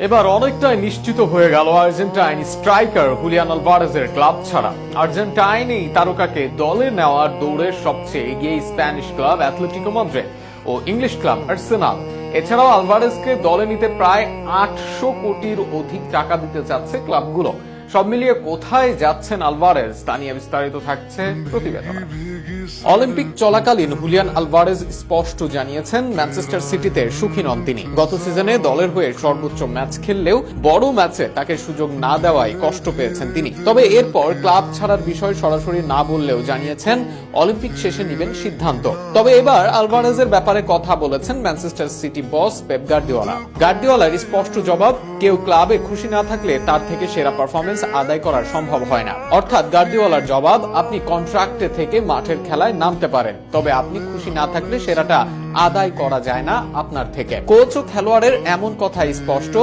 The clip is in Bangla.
এবার অনেকটাই নিশ্চিত হয়ে গেল আর্জেন্টাইন স্ট্রাইকার হুলিয়ান আলভারেজের ক্লাব ছাড়া। আর্জেন্টাইন এই তারকাকে দলে নেওয়ার দৌড়ে সবচেয়ে এগিয়ে স্প্যানিশ ক্লাব অ্যাথলেটিকো মাদ্রিদ ও ইংলিশ ক্লাব আর্সেনাল। এছাড়াও আলভারেজকে দলে নিতে প্রায় 800 কোটির অধিক টাকা দিতে যাচ্ছে ক্লাবগুলো। সব মিলিয়ে কোথায় যাচ্ছেন আলভারেজ তা নিয়ে বিস্তারিত থাকছে প্রতিবেদনে। অলিম্পিক চলাকালীন হুলিয়ান আলভারেজ স্পষ্ট জানিয়েছেন ম্যানচেস্টার সিটিতে সুখী নন তিনি। গত সিজনে দলের হয়ে সর্বোচ্চ ম্যাচ খেললেও বড় ম্যাচে তাকে সুযোগ না দেওয়ায় কষ্ট পেয়েছেন তিনি। তবে এরপর ক্লাব ছাড়ার বিষয় সরাসরি না বললেও জানিয়েছেন অলিম্পিক শেষে নেবেন সিদ্ধান্ত। তবে এবার আলভারেজের ব্যাপারে কথা বলেছেন ম্যানচেস্টার সিটি বস পেপ গার্দিওলা। গার্দিওলার স্পষ্ট জবাব, কেউ ক্লাবে খুশি না থাকলে তার থেকে সেরা পারফরমেন্স আদায় করা সম্ভব হয় না। অর্থাৎ গার্দিওলার জবাব, আপনি কন্ট্রাক্টে থেকে মাঠের খেলায় নামতে পারেন, তবে আপনি খুশি না থাকলে সেরাটা আদায় করা যায় না আপনার থেকে। কোচ ও খেলোয়াড়ের এমন কথা স্পষ্ট।